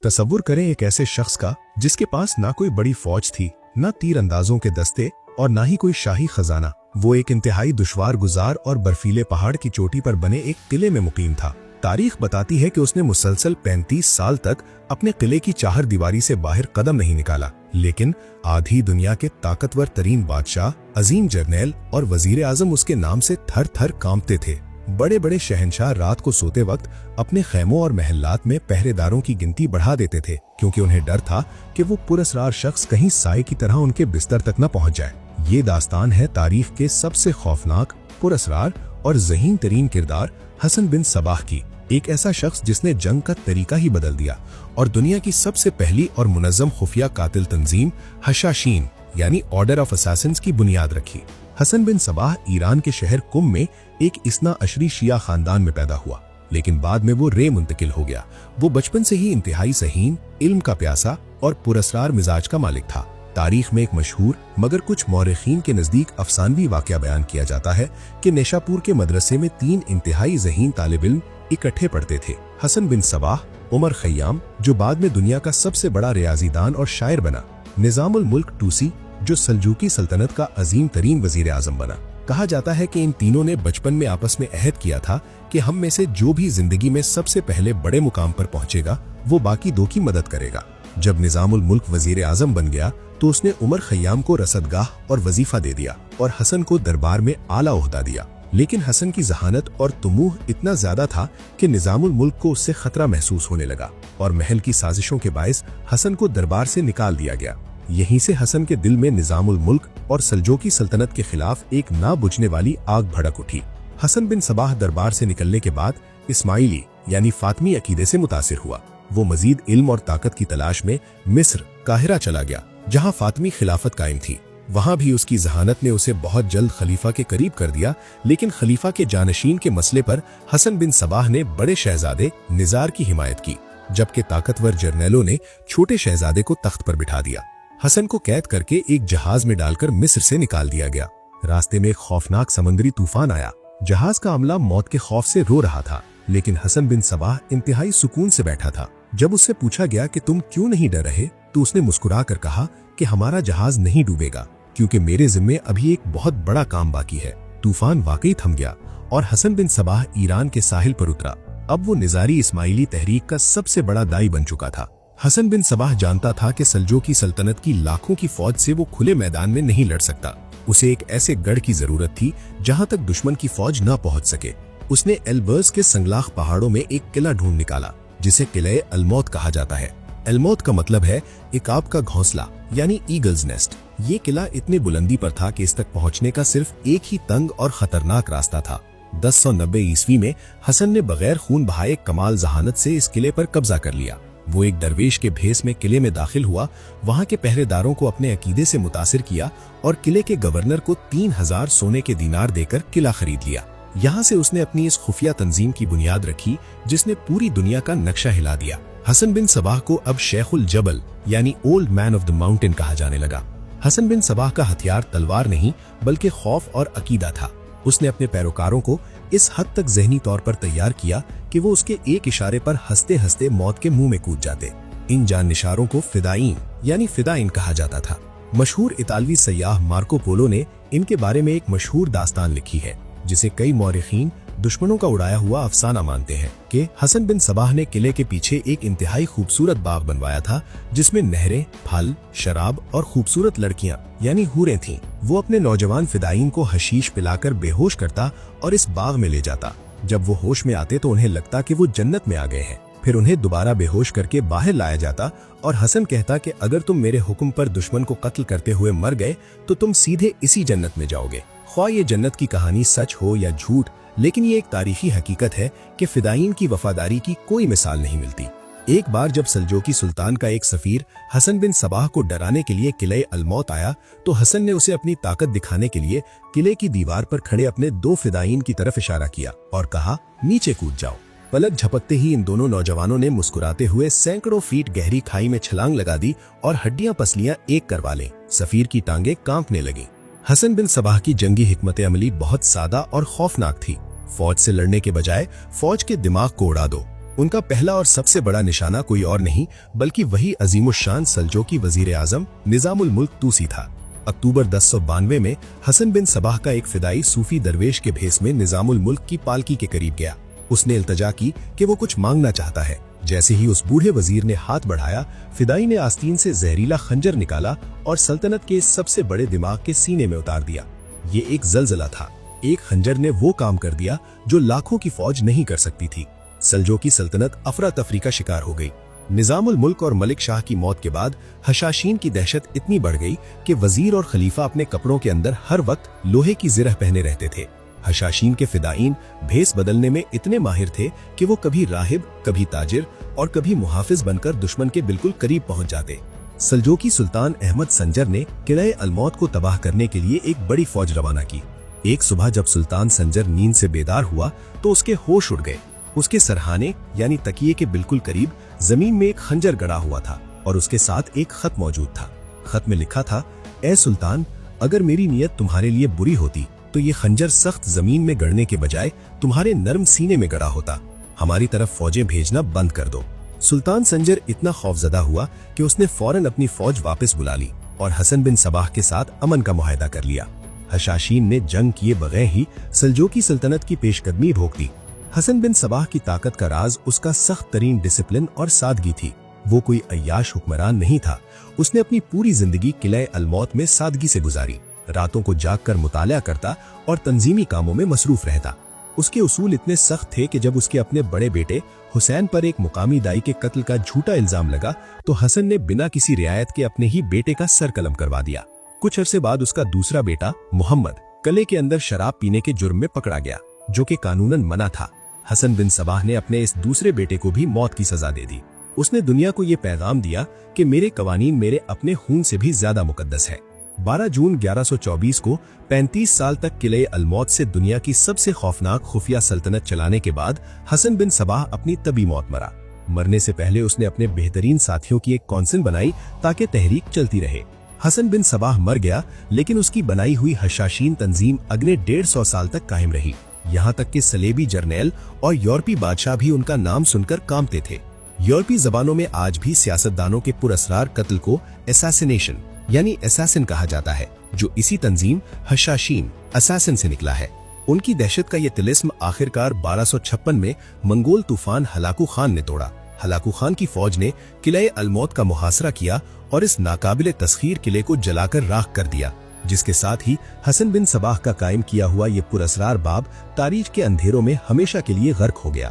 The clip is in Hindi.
तसव्वुर करें एक ऐसे शख्स का जिसके पास ना कोई बड़ी फौज थी, ना तीर अंदाजों के दस्ते और ना ही कोई शाही खजाना। वो एक इंतहाई दुश्वार गुजार और बर्फीले पहाड़ की चोटी पर बने एक किले में मुकीम था। तारीख बताती है कि उसने मुसलसल 35 साल तक अपने किले की चाहर दीवारी से बाहर कदम नहीं निकाला, लेकिन आधी दुनिया के ताकतवर तरीन बादशाह, अजीम जर्नैल और वजीर आजम उसके नाम से थर थर कांपते थे। बड़े बड़े शहंशाह रात को सोते वक्त अपने खैमों और महल्लात में पहरेदारों की गिनती बढ़ा देते थे, क्योंकि उन्हें डर था कि वो पुरस्रार शख्स कहीं साए की तरह उनके बिस्तर तक न पहुंच जाए। ये दास्तान है तारीख के सबसे खौफनाक, पुरस्रार और ज़हीन तरीन किरदार हसन बिन सबाह की। एक ऐसा शख्स जिसने जंग का तरीका ही बदल दिया और दुनिया की सबसे पहली और मुनज़्ज़म खुफिया कातिल तंजीम हशाशीन यानी ऑर्डर ऑफ असैसिन्स की बुनियाद रखी। हसन बिन सबाह ईरान के शहर कुम में एक इस्ना अशरी शिया खानदान में पैदा हुआ, लेकिन बाद में वो रे मुंतकिल हो गया। वो बचपन से ही इंतहाई सहीन, इल्म का प्यासा और पुरस्रार मिजाज का मालिक था। तारीख में एक मशहूर मगर कुछ मौरखीन के नजदीक अफसानवी वाकया बयान किया जाता है कि नेशापुर के मदरसे में 3 इंतहाई ज़हीन तालिब इल्म इकट्ठे पढ़ते थे। हसन बिन सबाह, उमर खय्याम जो बाद में दुनिया का सबसे बड़ा रियाजीदान और शायर बना, निजामुल मुल्क टूसी जो सल्जूकी सल्तनत का अजीम तरीन वजीर आजम बना। कहा जाता है कि इन तीनों ने बचपन में आपस में अहद किया था कि हम में से जो भी जिंदगी में सबसे पहले बड़े मुकाम पर पहुंचेगा वो बाकी 2 की मदद करेगा। जब निजामुल मुल्क वजीर आजम बन गया तो उसने उमर खय्याम को रसदगाह और वजीफा दे दिया और हसन को दरबार में आला ओहदा दिया। लेकिन हसन की जहानत और तुमूह इतना ज्यादा था कि निजामुल मुल्क को उससे खतरा महसूस होने लगा और महल की साजिशों के बायस हसन को दरबार से निकाल दिया गया। यहीं से हसन के दिल में निजामुल मुल्क और सल्जूकी सल्तनत के खिलाफ एक ना बुझने वाली आग भड़क उठी। हसन बिन सबाह दरबार से निकलने के बाद इस्माइली यानी फातमी अकीदे से मुतासिर हुआ। वो मजीद इल्म और ताकत की तलाश में मिस्र, काहिरा चला गया, जहां फातमी खिलाफत कायम थी। वहां भी उसकी जहानत ने उसे बहुत जल्द खलीफा के करीब कर दिया, लेकिन खलीफा के जानशीन के मसले पर हसन बिन सबाह ने बड़े शहजादे निजार की हिमायत की, जबकि ताकतवर जर्नैलों ने छोटे शहजादे को तख्त पर बिठा दिया। हसन को कैद करके एक जहाज में डालकर मिस्र से निकाल दिया गया। रास्ते में एक खौफनाक समुद्री तूफान आया। जहाज का अमला मौत के खौफ से रो रहा था, लेकिन हसन बिन सबाह इंतहाई सुकून से बैठा था। जब उससे पूछा गया कि तुम क्यों नहीं डर रहे, तो उसने मुस्कुरा कर कहा कि हमारा जहाज नहीं डूबेगा, क्योंकि मेरे जिम्मे अभी एक बहुत बड़ा काम बाकी है। तूफान वाकई थम गया और हसन बिन सबाह ईरान के साहिल पर उतरा। अब वो निजारी इस्माइली तहरीक का सबसे बड़ा दाई बन चुका था। हसन बिन सबाह जानता था कि सल्जूकी सल्तनत की लाखों की फौज से वो खुले मैदान में नहीं लड़ सकता। उसे एक ऐसे गढ़ की जरूरत थी जहां तक दुश्मन की फौज न पहुंच सके। उसने एल्बर्स के संगलाख पहाड़ों में एक किला ढूंढ निकाला, जिसे किले अलमौत कहा जाता है। अलमौत का मतलब है इकाब का घोंसला यानी ईगल्स नेस्ट। ये किला इतने बुलंदी पर था कि इस तक पहुंचने का सिर्फ एक ही तंग और खतरनाक रास्ता था। 1090 ईस्वी में हसन ने बगैर खून बहाए कमाल जहानत से इस किले पर कब्जा कर लिया। वो एक दरवेश के भेस में किले में दाखिल हुआ, वहां के पहरेदारों को अपने अकीदे से मुतासिर किया और किले के गवर्नर को 3000 सोने के दीनार देकर किला खरीद लिया। यहाँ से उसने अपनी इस खुफिया तंजीम की बुनियाद रखी, जिसने पूरी दुनिया का नक्शा हिला दिया। हसन बिन सबाह को अब शेखुल जबल यानी old man of the mountain कहा जाने लगा। हसन बिन सबाह का हथियार तलवार नहीं बल्कि खौफ और अकीदा था। उसने अपने पैरोकारों को इस हद तक ज़हनी तौर पर तैयार किया कि वो उसके एक इशारे पर हंसते हंसते मौत के मुंह में कूद जाते। इन जाननिशारों को फिदाइन यानी फिदाइन कहा जाता था। मशहूर इतालवी सयाह मार्को पोलो ने इनके बारे में एक मशहूर दास्तान लिखी है, जिसे कई मौरखीन दुश्मनों का उड़ाया हुआ अफसाना मानते हैं कि हसन बिन सबाह ने किले के पीछे एक इंतहाई खूबसूरत बाग बनवाया था, जिसमें नहरें, फल, शराब और खूबसूरत लड़कियां यानी हूरें थीं। वो अपने नौजवान फिदाइन को हशीश पिलाकर बेहोश करता और इस बाग में ले जाता। जब वो होश में आते तो उन्हें लगता कि वो जन्नत में आ गए हैं। फिर उन्हें दोबारा बेहोश करके बाहर लाया जाता और हसन कहता कि अगर तुम मेरे हुक्म पर दुश्मन को कत्ल करते हुए मर गए तो तुम सीधे इसी जन्नत में जाओगे। ख्वाह ये जन्नत की कहानी सच हो या झूठ, लेकिन ये एक तारीखी हकीकत है कि फिदाइन की वफादारी की कोई मिसाल नहीं मिलती। एक बार जब सल्जूकी सुल्तान का एक सफीर हसन बिन सबाह को डराने के लिए किले अलमौत आया, तो हसन ने उसे अपनी ताकत दिखाने के लिए किले की दीवार पर खड़े अपने 2 फिदाइन की तरफ इशारा किया और कहा, नीचे कूद जाओ। पलक झपकते ही इन दोनों नौजवानों ने मुस्कुराते हुए सैकड़ों फीट गहरी खाई में छलांग लगा दी और हड्डियां पसलियां एक करवा लें। सफीर की टांगें कांपने लगीं। हसन बिन सबाह की जंगी हिकमत अमली बहुत सादा और खौफनाक थी। फौज से लड़ने के बजाय फौज के दिमाग को उड़ा दो। उनका पहला और सबसे बड़ा निशाना कोई और नहीं बल्कि वही अजीमुशान सल्जोकी वजीर आजम निजामुल मुल्क तूसी था। अक्टूबर 1092 में हसन बिन सबाह का एक फिदाई सूफी दरवेश के भेस में निजामुल मुल्क की पालकी के करीब गया। उसने इल्तजा की कि वो कुछ मांगना चाहता है। जैसे ही उस बूढ़े वजीर ने हाथ बढ़ाया, फिदाई ने आस्तीन से जहरीला खंजर निकाला और सल्तनत के सबसे बड़े दिमाग के सीने में उतार दिया। ये एक जलजला था। एक खंजर ने वो काम कर दिया जो लाखों की फौज नहीं कर सकती थी। सल्जोकी सल्तनत अफरा तफरी का शिकार हो गई। निजामुल मुल्क और मलिक शाह की मौत के बाद हशाशीन की दहशत इतनी बढ़ गई कि वजीर और खलीफा अपने कपड़ों के अंदर हर वक्त लोहे की जिरह पहने रहते थे। हशाशीन के फिदाईन भेस बदलने में इतने माहिर थे कि वो कभी राहिब, कभी ताजिर और कभी मुहाफिज बनकर दुश्मन के बिल्कुल करीब पहुंच जाते। सल्जोकी सुल्तान अहमद संजर ने किले अलमौत को तबाह करने के लिए एक बड़ी फौज रवाना की। एक सुबह जब सुल्तान संजर नींद से बेदार हुआ तो उसके होश उड़ गए। उसके सरहाने यानी तकिए के बिल्कुल करीब जमीन में एक खंजर गड़ा हुआ था और उसके साथ एक खत मौजूद था। खत में लिखा था, ए सुल्तान, अगर मेरी नीयत तुम्हारे लिए बुरी होती तो ये खंजर सख्त जमीन में गड़ने के बजाय तुम्हारे नरम सीने में गड़ा होता। हमारी तरफ फौजें भेजना बंद कर दो। सुल्तान संजर इतना खौफजदा हुआ कि उसने फौरन अपनी फौज वापस बुला ली और हसन बिन सबाह के साथ अमन का मुआहदा कर लिया। हशाशीन ने जंग किए बगैर ही सल्जोकी सल्तनत की पेशकदमी भोग दी। हसन बिन सबाह की ताकत का राज उसका सख्त तरीन डिसिप्लिन और सादगी थी। वो कोई अय्याश हुक्मरान नहीं था। उसने अपनी पूरी जिंदगी किले अलमौत में सादगी से गुजारी। रातों को जागकर मुताला करता और तंजीमी कामों में मसरूफ रहता। उसके उसूल इतने सख्त थे कि जब उसके अपने बड़े बेटे हुसैन पर एक मुकामी दाई के कत्ल का झूठा इल्जाम लगा तो हसन ने बिना किसी रियायत के अपने ही बेटे का सर कलम करवा दिया। कुछ अरसे बाद उसका दूसरा बेटा मोहम्मद किले के अंदर शराब पीने के जुर्म में पकड़ा गया, जो कि कानूनन मना था। हसन बिन सबाह ने अपने इस दूसरे बेटे को भी मौत की सजा दे दी। उसने दुनिया को ये पैगाम दिया कि मेरे कवानीन मेरे अपने खून से भी ज्यादा मुकद्दस है। 12 जून 1124 को 35 साल तक किले अलमौत से दुनिया की सबसे खौफनाक खुफिया सल्तनत चलाने के बाद हसन बिन सबाह अपनी तबी मौत मरा। मरने से पहले उसने अपने बेहतरीन साथियों की एक कौंसिल बनाई ताकि तहरीक चलती रहे। हसन बिन सबाह मर गया, लेकिन उसकी बनाई हुई हशाशीन तंजीम अगले 150 साल तक कायम रही। यहाँ तक कि सलेबी जर्नैल और यूरोपी बादशाह भी उनका नाम सुनकर कांपते थे। यूरोपी जबानों में आज भी सियासतदानों के पुरअसरार कत्ल को असैसिनेशन यानी असैसिन कहा जाता है, जो इसी तंजीम हशाशीन असैसिन से निकला है। उनकी दहशत का ये तिलिस्म आखिरकार 1256 में मंगोल तूफान हलाकू खान ने तोड़ा। हलाकू खान की फौज ने किले अलमौत का मुहासरा किया और इस नाकाबिले तस्खीर किले को जलाकर राख कर दिया, जिसके साथ ही हसन बिन सबाह का कायम किया हुआ ये पुरअसरार बाब तारीख के अंधेरों में हमेशा के लिए गर्क हो गया।